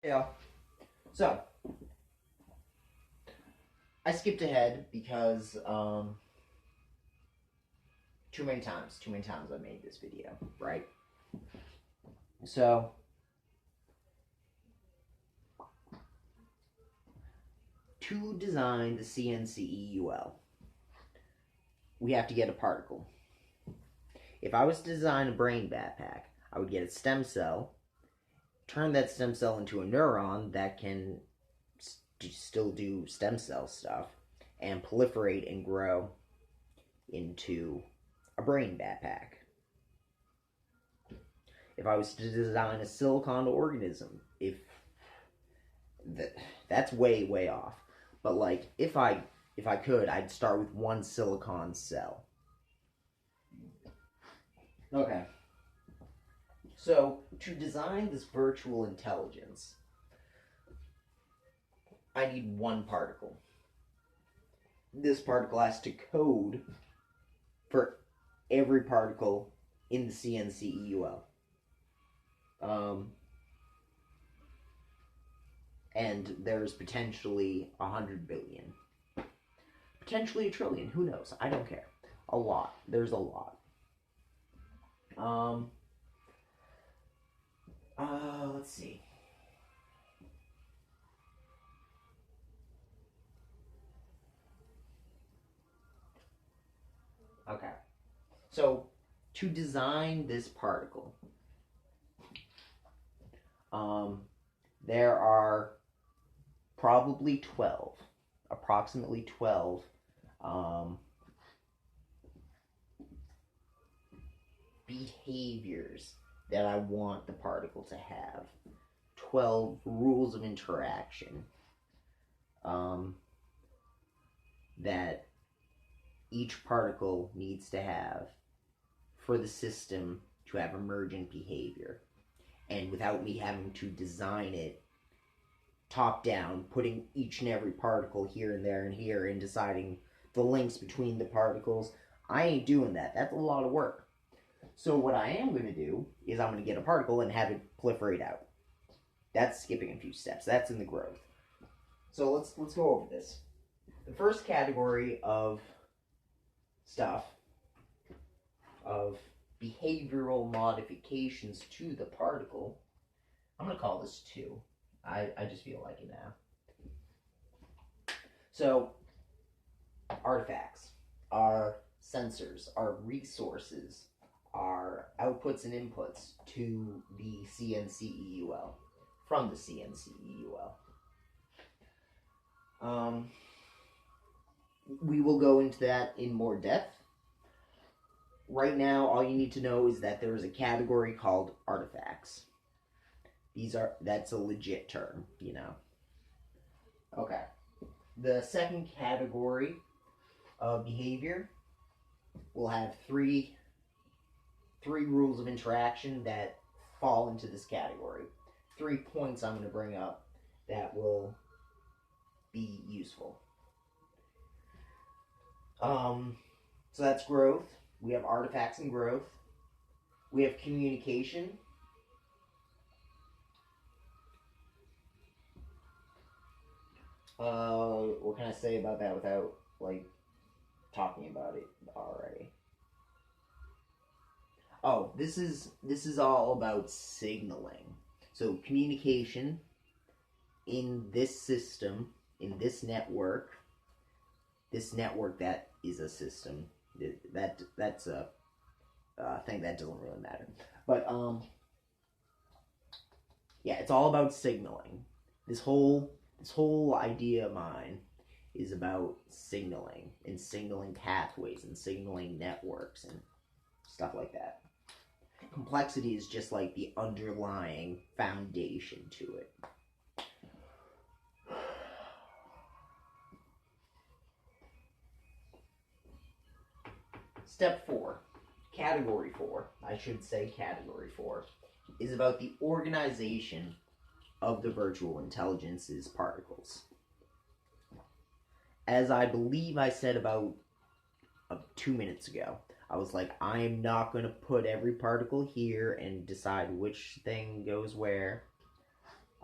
Yeah. So, I skipped ahead because too many times I made this video, right? So, to design the CNCEUL, we have to get a particle. If I was to design a brain backpack, I would get a stem cell, turn that stem cell into a neuron that can still do stem cell stuff, and proliferate and grow into a brain backpack. If I was to design a silicon organism, that's way off. But like if I could, I'd start with one silicon cell. Okay. So to design this virtual intelligence, I need one particle. This particle has to code for every particle in the CNCEUL. And there's potentially 100 billion. Potentially a trillion, who knows? I don't care. A lot. There's a lot. Let's see. Okay. So, to design this particle, there are approximately 12 behaviors that I want the particle to have. 12 rules of interaction that each particle needs to have for the system to have emergent behavior. And without me having to design it top down, putting each and every particle here and there and here and deciding the links between the particles, I ain't doing that. That's a lot of work. So what I am going to do is I'm going to get a particle and have it proliferate out. That's skipping a few steps. That's in the growth. So let's go over this. The first category of stuff, of behavioral modifications to the particle, I'm going to call this 2. I just feel like it now. So, artifacts are sensors, are resources, are outputs and inputs to the CNCEUL, from the CNCEUL. We will go into that in more depth. Right now, all you need to know is that there is a category called artifacts. That's a legit term, you know. Okay. The second category of behavior will have three rules of interaction that fall into this category. 3 points I'm going to bring up that will be useful. So that's growth. We have artifacts and growth. We have communication. What can I say about that without, like, talking about it already? Oh, this is all about signaling. So communication in this system, in this network that is a system. That's a thing that doesn't really matter. But yeah, it's all about signaling. This whole idea of mine is about signaling and signaling pathways and signaling networks and stuff like that. Complexity is just like the underlying foundation to it. Step 4, category 4, I should say category 4, is about the organization of the virtual intelligence's particles. As I believe I said about 2 minutes ago, I was like, I am not going to put every particle here and decide which thing goes where.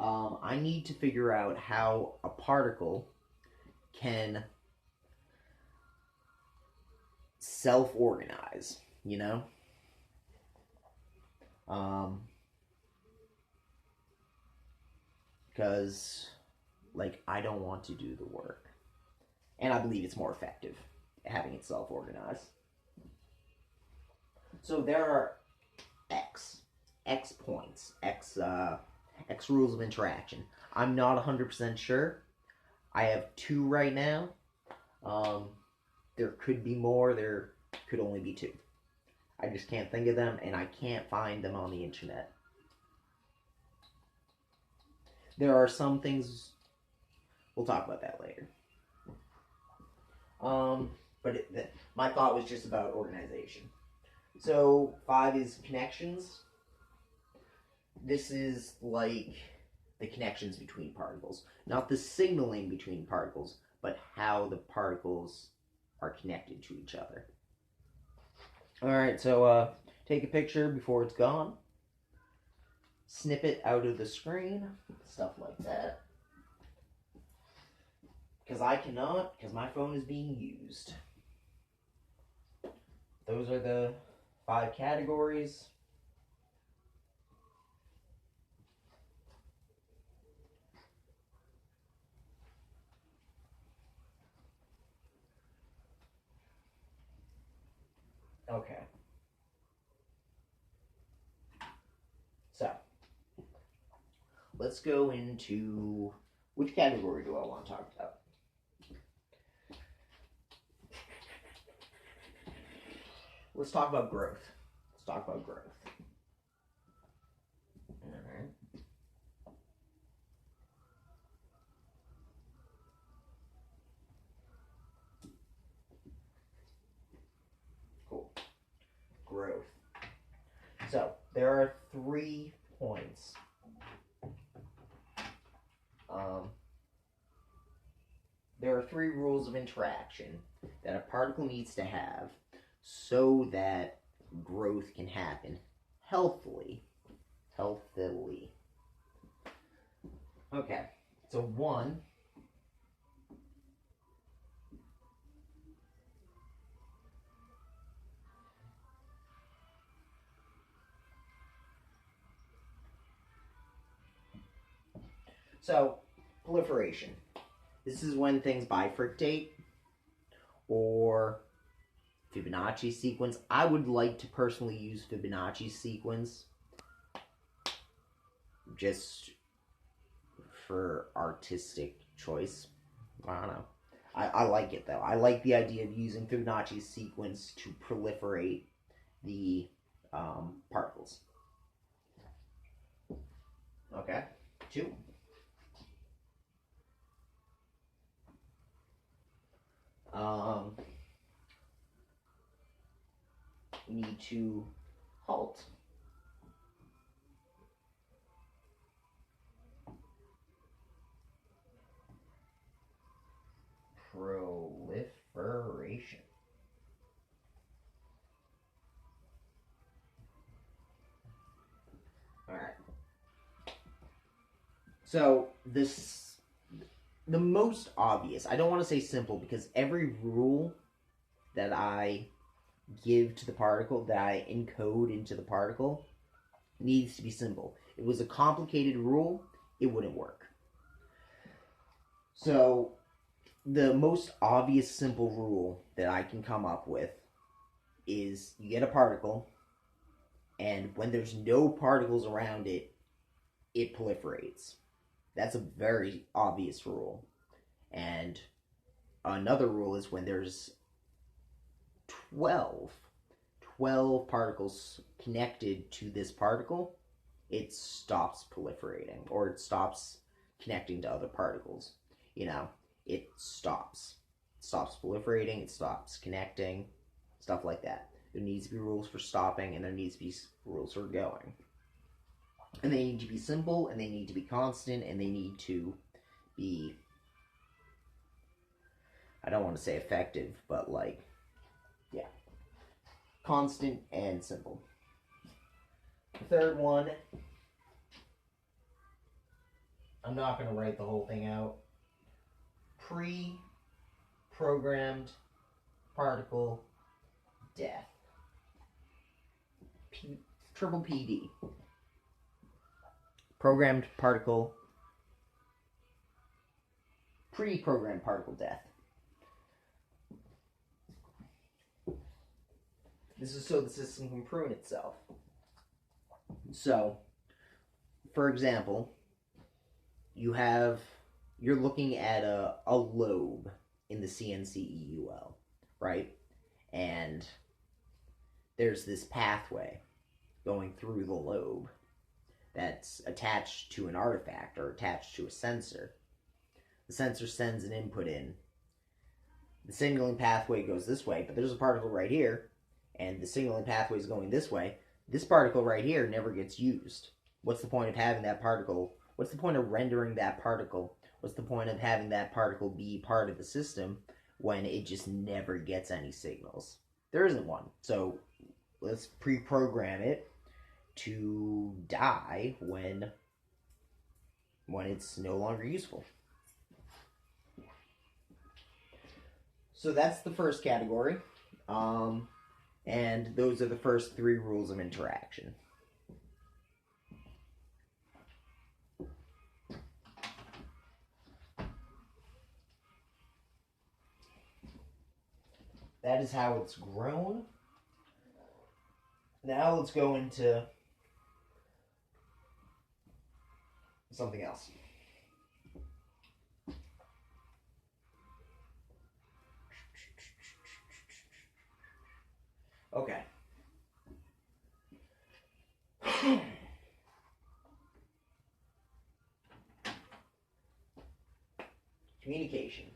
I need to figure out how a particle can self-organize, you know? Because, like, I don't want to do the work. And I believe it's more effective having it self-organize. So there are X points, X rules of interaction. I'm not 100% sure. I have 2 right now. There could be more, there could only be 2. I just can't think of them, and I can't find them on the internet. There are some things, we'll talk about that later. My thought was just about organization. So 5 is connections. This is like the connections between particles. Not the signaling between particles, but how the particles are connected to each other. Alright, so take a picture before it's gone. Snip it out of the screen. Stuff like that. Because I cannot, because my phone is being used. Those are the 5 categories. Okay. So, let's go into, which category do I want to talk about? Let's talk about growth. Alright. Cool. Growth. So, there are 3 points. There are 3 rules of interaction that a particle needs to have so that growth can happen healthily. Okay, so 1. So, proliferation. This is when things bifurcate, or Fibonacci sequence. I would like to personally use Fibonacci sequence just for artistic choice. I don't know. I like it though. I like the idea of using Fibonacci sequence to proliferate the particles. Okay, 2. We need to halt. Proliferation. Alright. So, the most obvious, I don't want to say simple, because every rule that I give to the particle, that I encode into the particle, needs to be simple. If it was a complicated rule, it wouldn't work. So, the most obvious simple rule that I can come up with is you get a particle, and when there's no particles around it, it proliferates. That's a very obvious rule. And another rule is when there's 12 particles connected to this particle, it stops proliferating, or it stops connecting to other particles. You know, it stops. It stops proliferating, it stops connecting, stuff like that. There needs to be rules for stopping, and there needs to be rules for going. And they need to be simple, and they need to be constant, and they need to be, I don't want to say effective, but like, yeah, constant and simple. The third one I'm not going to write the whole thing out. Pre-programmed particle death. Triple PD. Programmed particle. Pre-programmed particle death. This is so the system can prune itself. So, for example, you're looking at a lobe in the CNC-EUL, right? And there's this pathway going through the lobe that's attached to an artifact or attached to a sensor. The sensor sends an input in. The signaling pathway goes this way, but there's a particle right here, and the signaling pathway is going this way. This particle right here never gets used. What's the point of having that particle? What's the point of rendering that particle? What's the point of having that particle be part of the system when it just never gets any signals? There isn't one. So let's pre-program it to die when it's no longer useful. So that's the first category. And those are the first 3 rules of interaction. That is how it's grown. Now let's go into something else. Okay. Communication.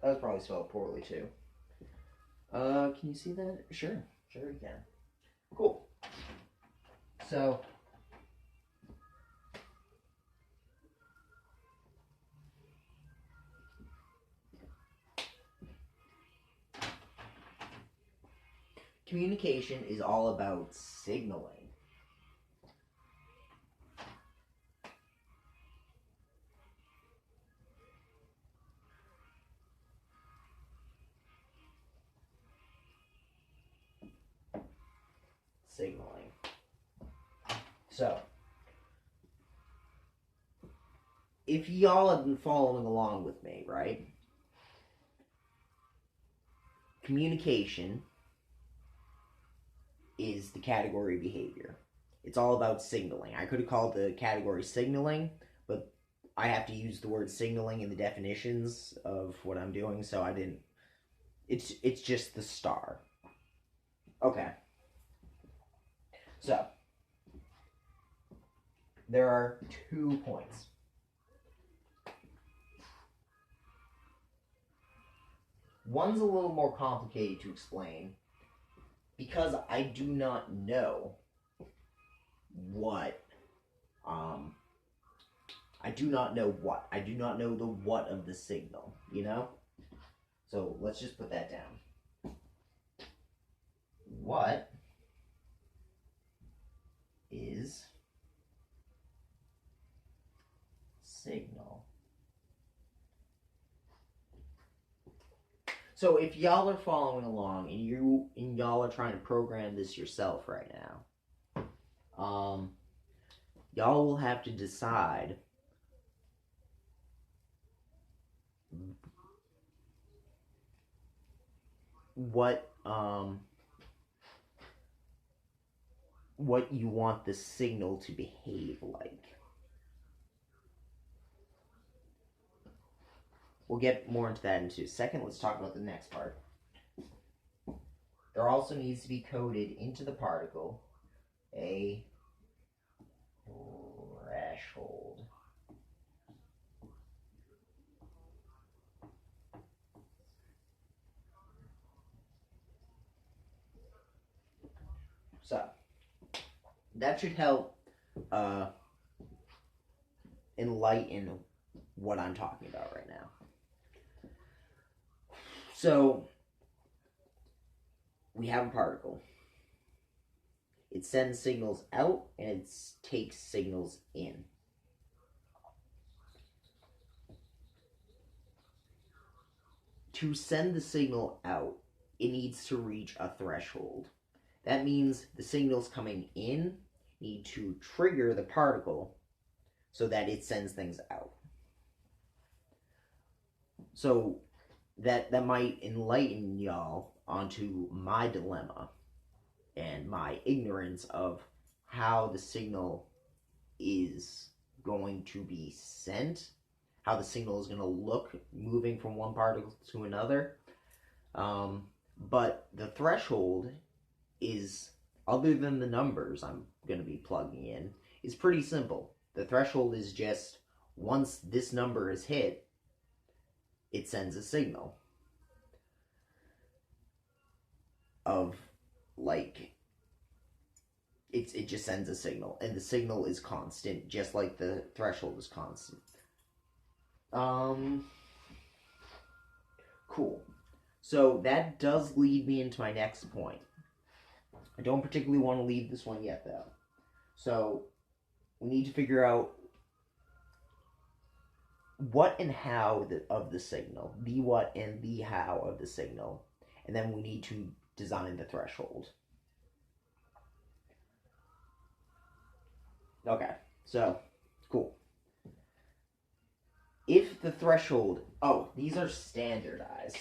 That was probably spelled poorly too. Can you see that? Sure you can. Cool. So, communication is all about signaling. So, if y'all have been following along with me, right? Communication is the category behavior. It's all about signaling. I could have called the category signaling, but I have to use the word signaling in the definitions of what I'm doing, so I didn't. It's just the star. Okay. So, there are 2 points. One's a little more complicated to explain because I do not know what. I do not know what. I do not know the what of the signal, you know? So let's just put that down. What is signal? So if y'all are following along and y'all are trying to program this yourself right now, y'all will have to decide what you want the signal to behave like. We'll get more into that in a second. Let's talk about the next part. There also needs to be coded into the particle a threshold. So, that should help enlighten what I'm talking about right now. So, we have a particle. It sends signals out and it takes signals in. To send the signal out, it needs to reach a threshold. That means the signals coming in need to trigger the particle so that it sends things out. So that might enlighten y'all onto my dilemma and my ignorance of how the signal is going to be sent, how the signal is going to look moving from one particle to another. But the threshold is, other than the numbers I'm going to be plugging in, is pretty simple. The threshold is just, once this number is hit, it sends a signal of, like, it just sends a signal, and the signal is constant, just like the threshold is constant. Cool. So that does lead me into my next point. I don't particularly want to leave this one yet, though. So we need to figure out what and how of the signal, the what and the how of the signal, and then we need to design the threshold. Okay, so, cool. If the threshold, oh, these are standardized.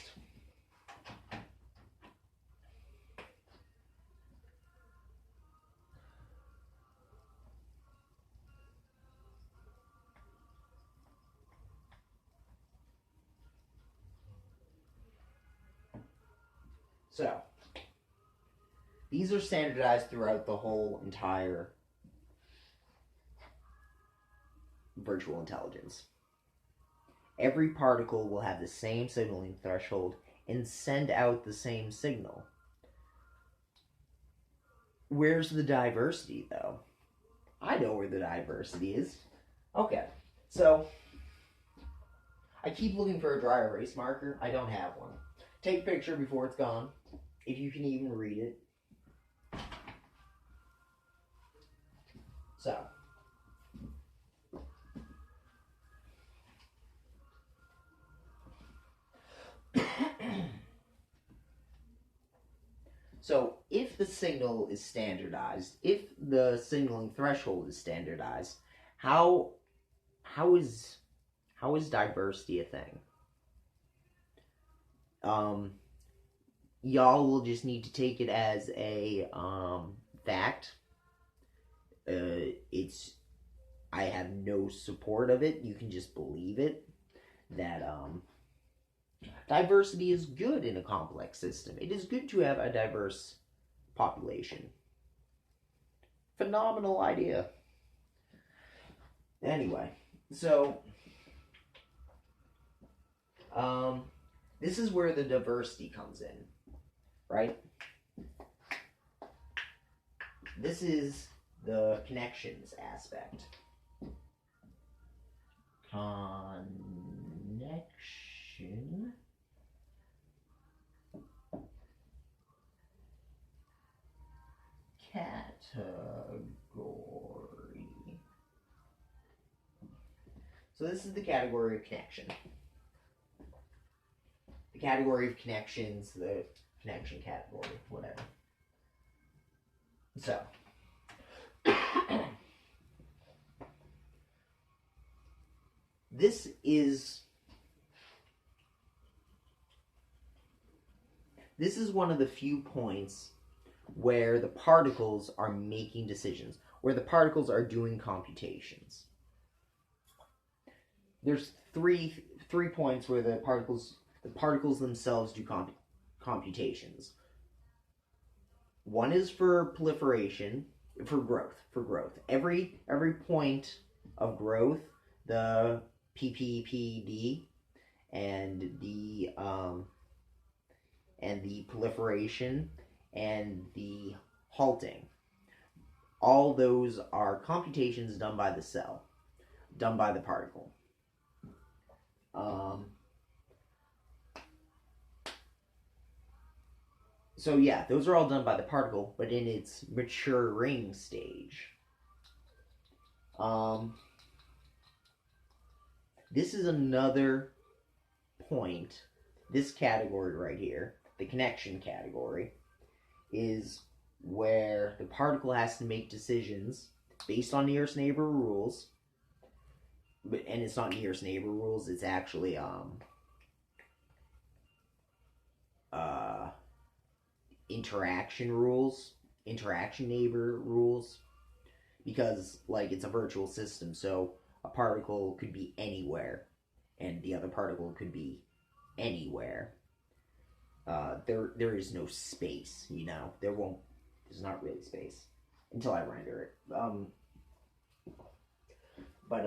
So, these are standardized throughout the whole entire virtual intelligence. Every particle will have the same signaling threshold and send out the same signal. Where's the diversity, though? I know where the diversity is. Okay, so I keep looking for a dry erase marker. I don't have one. Take a picture before it's gone, if you can even read it. So, so if the signal is standardized, if the signaling threshold is standardized, how is diversity a thing? Y'all will just need to take it as a fact. I have no support of it. You can just believe it. That diversity is good in a complex system. It is good to have a diverse population. Phenomenal idea. Anyway, so this is where the diversity comes in, right? This is the connections aspect. Connection. Category. So this is the category of connection. The category of connections, the connection category, whatever. So, this is one of the few points where the particles are making decisions, where the particles are doing computations. There's three points where the particles themselves do computations. One is for proliferation, for growth. Every point of growth, the PPPD and the proliferation and the halting, all those are computations done by the cell. done by the particle. So yeah, those are all done by the particle, but in its maturing stage. This is another point. This category right here, the connection category, is where the particle has to make decisions based on nearest neighbor rules. And it's not nearest neighbor rules, it's actually interaction rules, interaction neighbor rules, because like it's a virtual system, so a particle could be anywhere and the other particle could be anywhere. There is no space, you know. There's not really space until I render it. But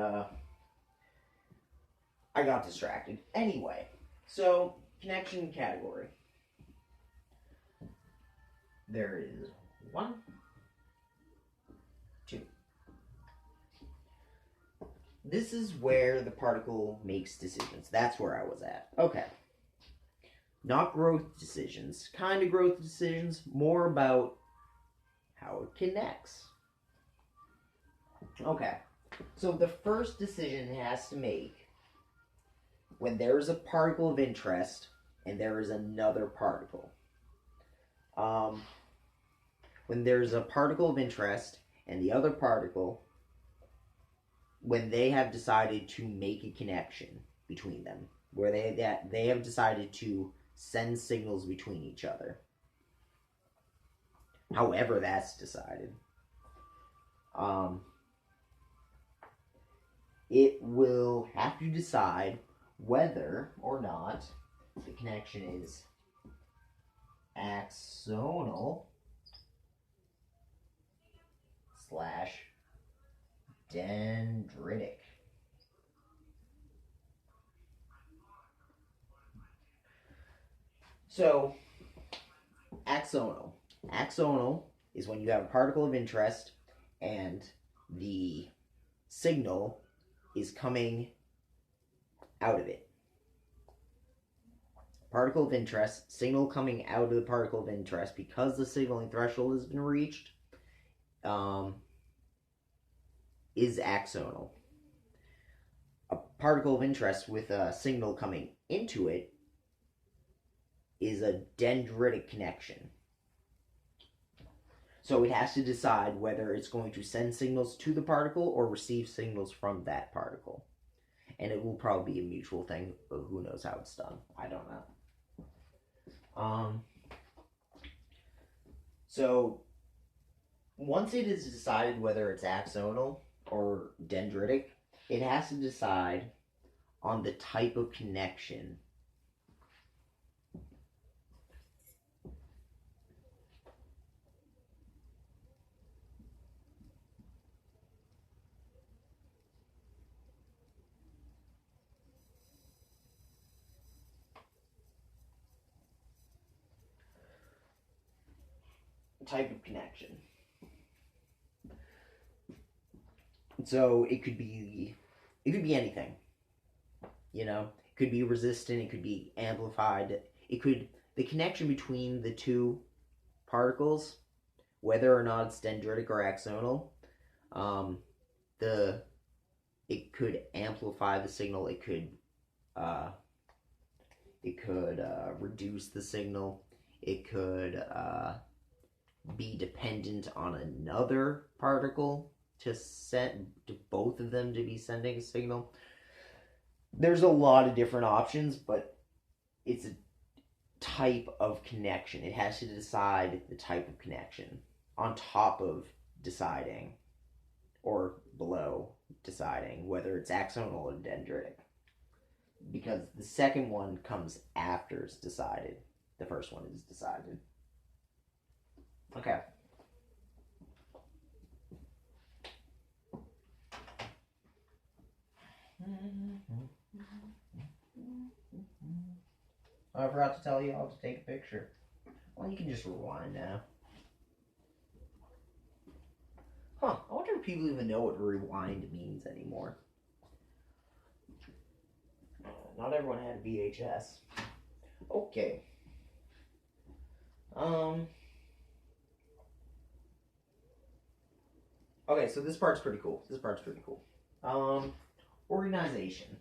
I got distracted. Anyway, so connection category. There is 1, 2. This is where the particle makes decisions. That's where I was at. Okay. Not growth decisions. Kind of growth decisions. More about how it connects. Okay. So the first decision it has to make when there is a particle of interest and there is another particle. When there's a particle of interest and the other particle, when they have decided to make a connection between them, where they have decided to send signals between each other. However that's decided. It will have to decide whether or not the connection is axonal / dendritic. So, axonal. Axonal is when you have a particle of interest and the signal is coming out of it. Particle of interest, signal coming out of the particle of interest because the signaling threshold has been reached, is axonal. A particle of interest with a signal coming into it is a dendritic connection. So it has to decide whether it's going to send signals to the particle or receive signals from that particle. And it will probably be a mutual thing, but who knows how it's done. I don't know. So once it is decided whether it's axonal or dendritic, it has to decide on the type of connection. Type of connection. So it could be anything. You know, it could be resistant, it could be amplified. The connection between the two particles, whether or not it's dendritic or axonal, it could amplify the signal, it could reduce the signal, it could be dependent on another particle to both of them to be sending a signal. There's a lot of different options, but it's a type of connection. It has to decide the type of connection on top of deciding, or below deciding, whether it's axonal or dendritic. Because the second one comes after it's decided. The first one is decided. Okay. I forgot to tell you how to take a picture. Well, you can just rewind now. I wonder if people even know what rewind means anymore. not everyone had a VHS. Okay. Okay, so this part's pretty cool. Organization.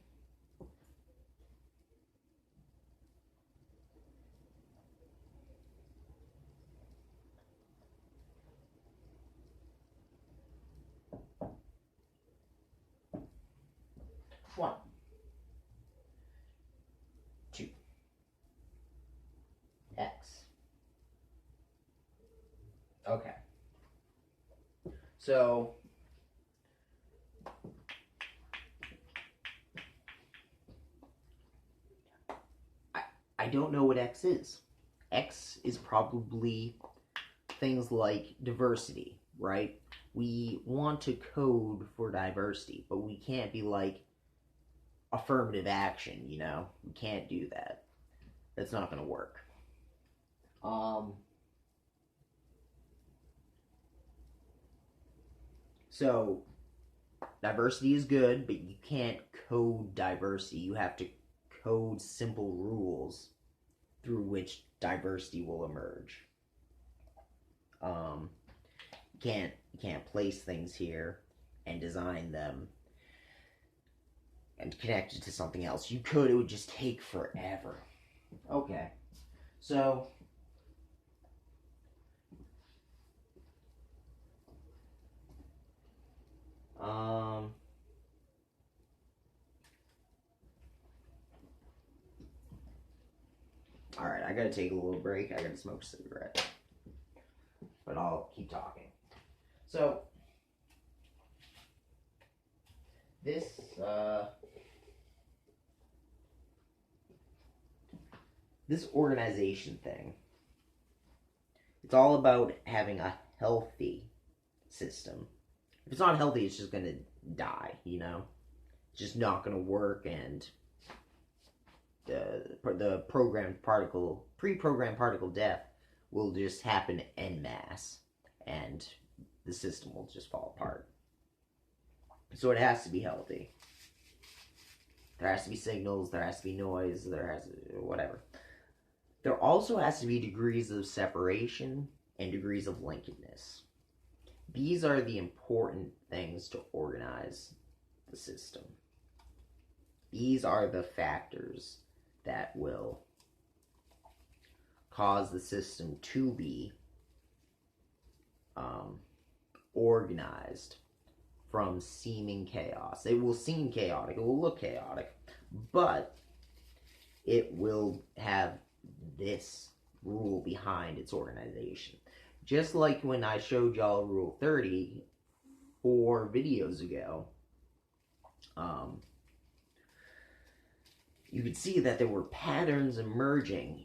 One. Two. X. Okay. So I don't know what X is. X is probably things like diversity, right? We want to code for diversity, but we can't be like affirmative action, you know? We can't do that. That's not going to work. So diversity is good, but you can't code diversity. You have to code simple rules through which diversity will emerge. You can't place things here and design them and connect it to something else. You could, it would just take forever. Okay, so alright, I gotta take a little break. I gotta smoke a cigarette. But I'll keep talking. So, this organization thing, it's all about having a healthy system. If it's not healthy, it's just gonna die, you know? It's just not gonna work, and the pre-programmed particle death will just happen en masse, and the system will just fall apart. So it has to be healthy. There has to be signals, there has to be noise, there has to, whatever. There also has to be degrees of separation and degrees of linkedness. These are the important things to organize the system. These are the factors that will cause the system to be organized from seeming chaos. It will seem chaotic, it will look chaotic, but it will have this rule behind its organization. Just like when I showed y'all Rule 30 4 videos ago, you could see that there were patterns emerging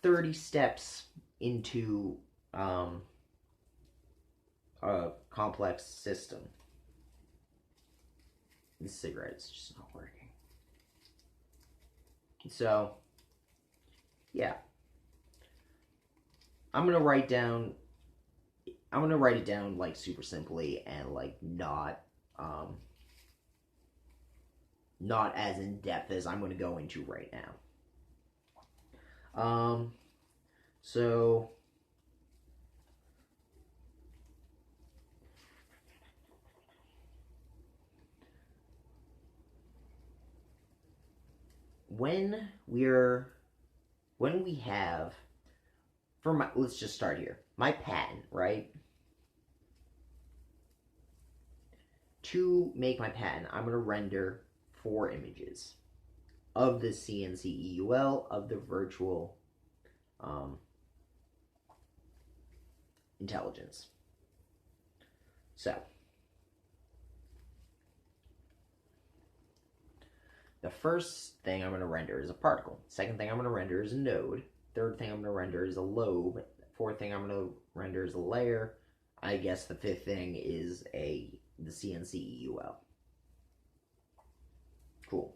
30 steps into a complex system. This cigarette is just not working. So, yeah. I'm gonna write it down like super simply and like not as in depth as I'm gonna go into right now. So when we have, let's just start here. My patent, right? To make my patent, I'm going to render 4 images of the CNC EUL, of the virtual intelligence. So, the first thing I'm going to render is a particle. Second thing I'm going to render is a node. Third thing I'm going to render is a lobe. Fourth thing I'm going to render is a layer. I guess the fifth thing is the CNC EUL. Cool.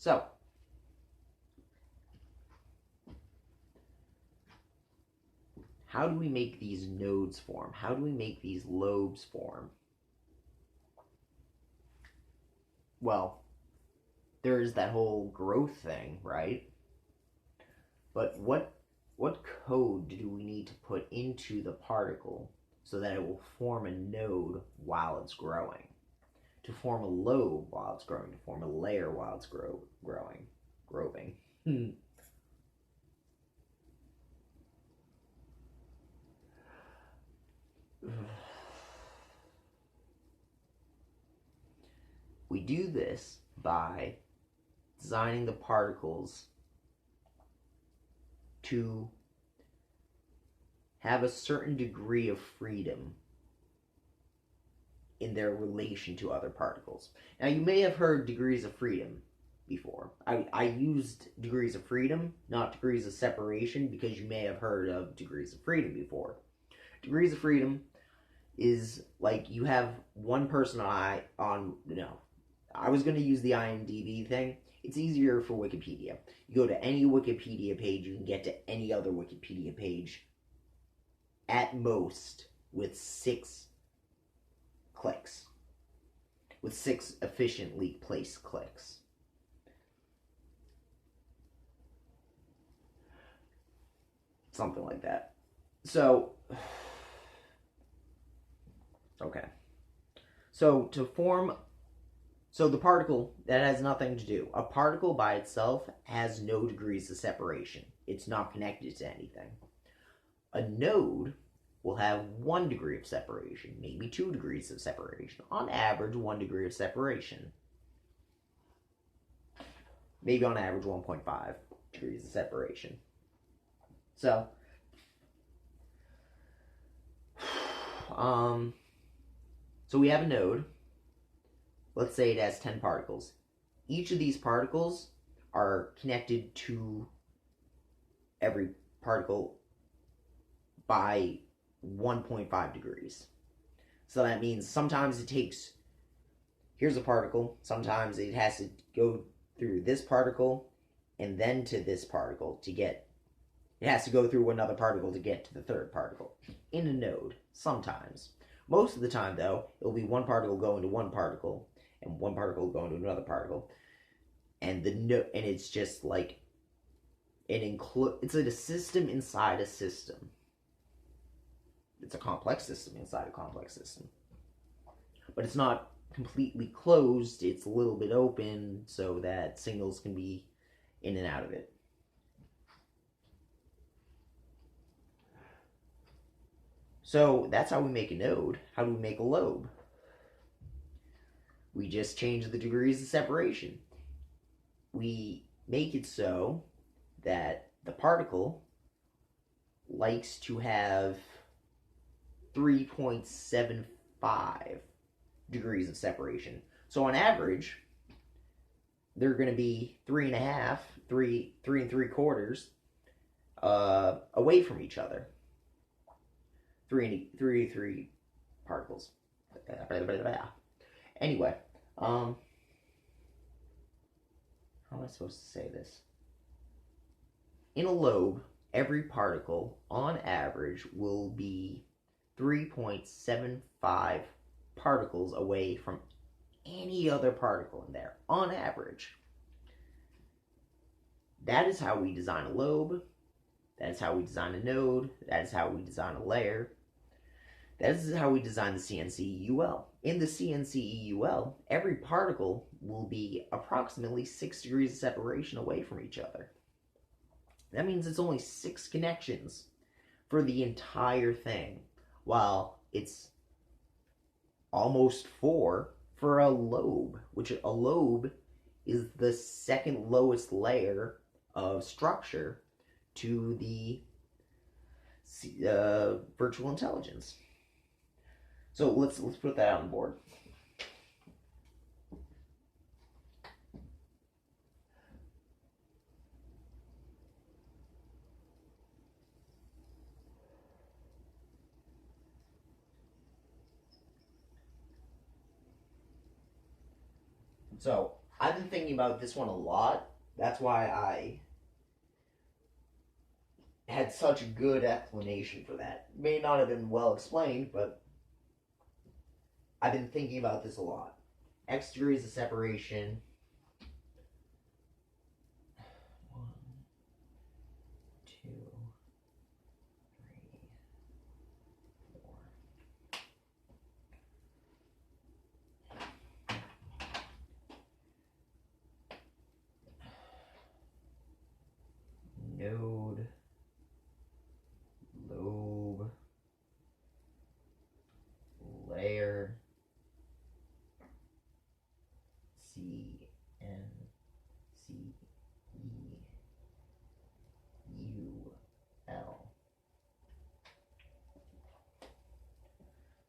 So, how do we make these nodes form? How do we make these lobes form? Well, there's that whole growth thing, right? But what code do we need to put into the particle so that it will form a node while it's growing? To form a lobe while it's growing, to form a layer while it's growing. We do this by designing the particles to have a certain degree of freedom in their relation to other particles. Now, you may have heard degrees of freedom before. I used degrees of freedom, not degrees of separation, because you may have heard of degrees of freedom before. Degrees of freedom is like you have one person I was going to use the IMDb thing. It's easier for Wikipedia. You go to any Wikipedia page, you can get to any other Wikipedia page at most with 6 clicks. With 6 efficiently placed clicks. Something like that. So, okay. So the particle, that has nothing to do. A particle by itself has no degrees of separation. It's not connected to anything. A node will have 1 degree of separation, maybe 2 degrees of separation. On average, 1 degree of separation. Maybe on average 1.5 degrees of separation. So, so we have a node. Let's say it has 10 particles. Each of these particles are connected to every particle by 1.5 degrees. So that means sometimes it takes, here's a particle, sometimes it has to go through this particle and then to this particle to get, it has to go through another particle to get to the third particle in a node, sometimes. Most of the time, though, it'll be one particle going to one particle and one particle going to another particle, and it's just like it's like a system inside a system. It's a complex system inside a complex system, but it's not completely closed. It's a little bit open so that signals can be in and out of it. So that's how we make a node. How do we make a lobe? We just change the degrees of separation. We make it so that the particle likes to have 3.75 degrees of separation. So on average, they're going to be 3.5, 3 3/4 away from each other. 3 particles. Anyway, how am I supposed to say this? In a lobe, every particle, on average, will be 3.75 particles away from any other particle in there, on average. That is how we design a lobe. That is how we design a node. That is how we design a layer. That is how we design the CNC EUL. In the CNC EUL, every particle will be approximately 6 degrees of separation away from each other. That means it's only 6 connections for the entire thing, while it's almost 4 for a lobe, which a lobe is the second lowest layer of structure to the virtual intelligence. So let's put that on the board. So I've been thinking about this one a lot. That's why I had such a good explanation for that. May not have been well explained, but I've been thinking about this a lot. X degrees of separation. 1, 2, 3, 4. Node, lobe, layer, C, N, C, E, U, L.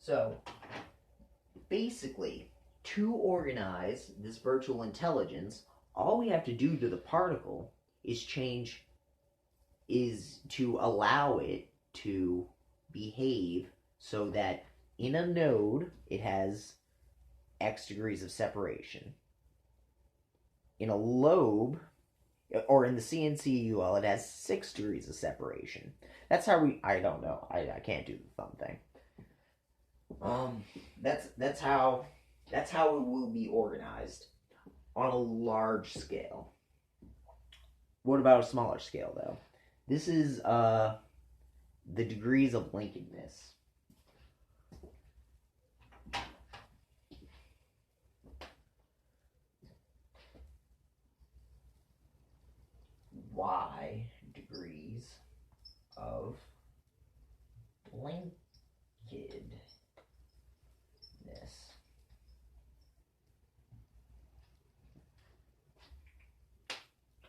So, basically, to organize this virtual intelligence, all we have to do to the particle is to allow it to behave so that in a node it has X degrees of separation. In a lobe, or in the CNCUL, it has 6 degrees of separation. That's how I don't know. I can't do the thumb thing. That's how it will be organized on a large scale. What about a smaller scale, though? This is the degrees of linkedness. Y degrees of linkedness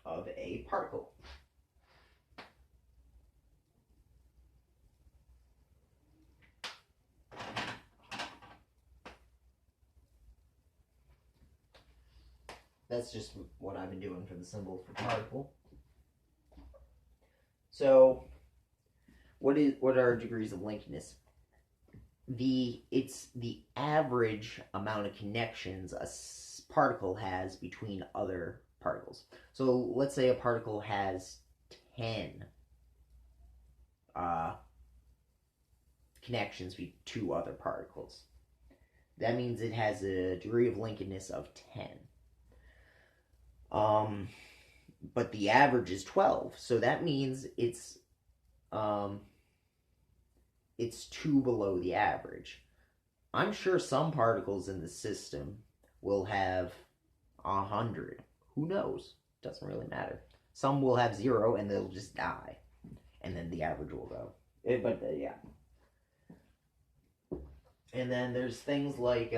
of a particle. That's just what I've been doing for the symbol for particle. So, what are degrees of linkedness? It's the average amount of connections a particle has between other particles. So let's say a particle has 10 connections between 2 other particles. That means it has a degree of linkedness of 10. But the average is 12, so that means it's 2 below the average. I'm sure some particles in the system will have 100. Who knows? Doesn't really matter. Some will have 0 and they'll just die, and then the average will go. Yeah. And then there's things like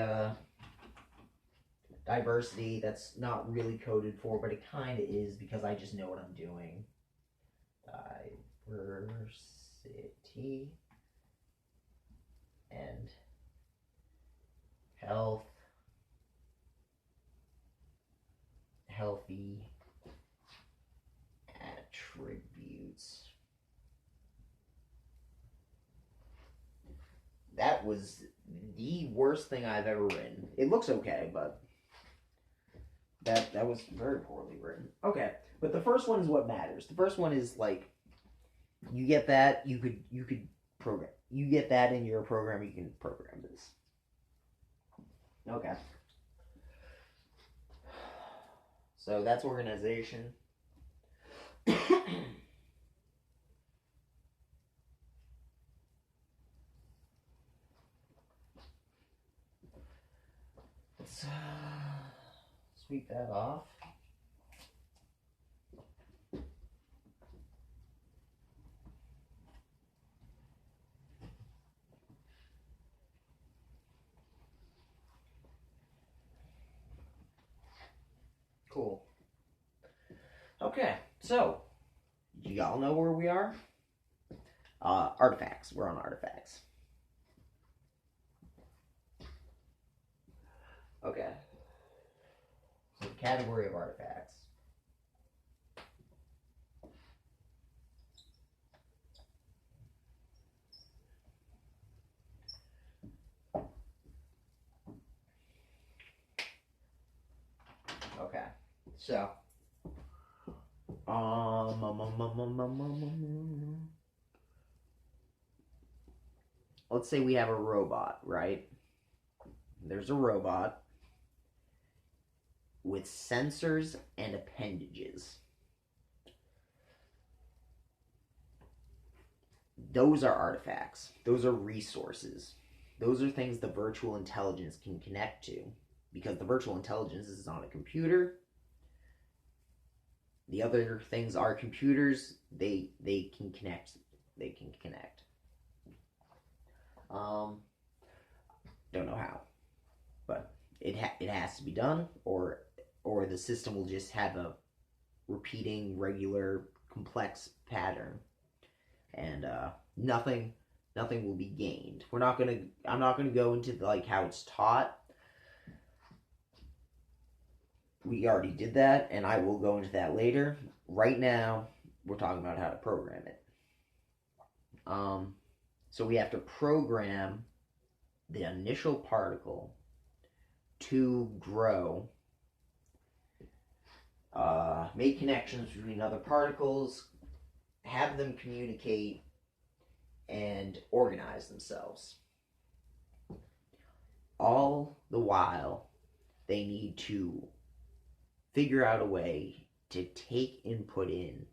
diversity that's not really coded for, but it kind of is because I just know what I'm doing. Diversity and health, healthy attributes. That was the worst thing I've ever written. It looks okay, but that was very poorly written. Okay, but the first one is what matters. The first one is like, you get that, you could program. You get that in your program, you can program this. Okay. So that's organization. Let's sweep that off. Cool. Okay, so you all know where we are? Artifacts. We're on artifacts. Okay. So the category of artifacts. Okay. So. Let's say we have a robot, right? There's a robot with sensors and appendages. Those are artifacts. Those are resources. Those are things the virtual intelligence can connect to, because the virtual intelligence is on a computer. The other things are computers. They can connect. They can connect. Don't know how, but it has to be done, or the system will just have a repeating, regular, complex pattern, and nothing will be gained. I'm not gonna go into like how it's taught. We already did that, and I will go into that later. Right now, we're talking about how to program it. So we have to program the initial particle to grow, make connections between other particles, have them communicate, and organize themselves. All the while, they need to figure out a way to take input in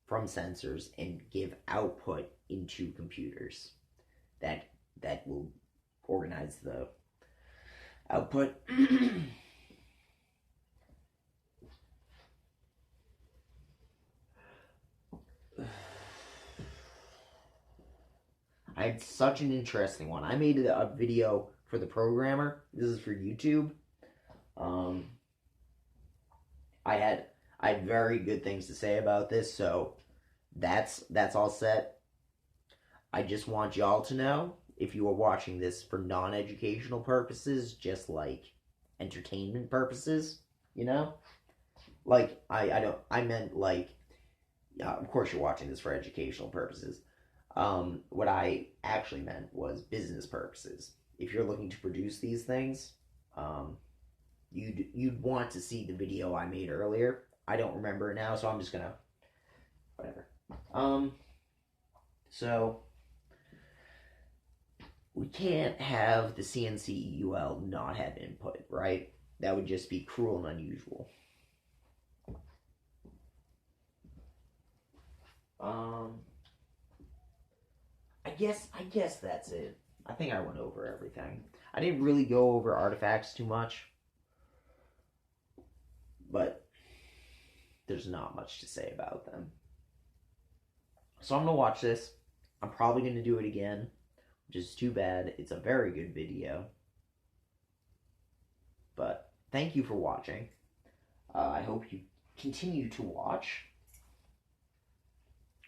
from sensors and give output into computers that will organize the output. I had such an interesting one. I made a video for the programmer. This is for YouTube. I had very good things to say about this, so that's all set. I just want y'all to know, if you are watching this for non-educational purposes, just like entertainment purposes, you know? Like, I meant like, of course you're watching this for educational purposes. What I actually meant was business purposes. If you're looking to produce these things, you'd want to see the video I made earlier. I don't remember it now, so I'm just gonna whatever. So we can't have the CNC EUL not have input, right? That would just be cruel and unusual. I guess that's it. I think I went over everything. I didn't really go over artifacts too much, but there's not much to say about them. So I'm gonna watch this. I'm probably gonna do it again, which is too bad. It's a very good video. But thank you for watching. I hope you continue to watch.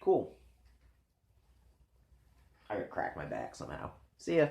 Cool. I gotta crack my back somehow. See ya.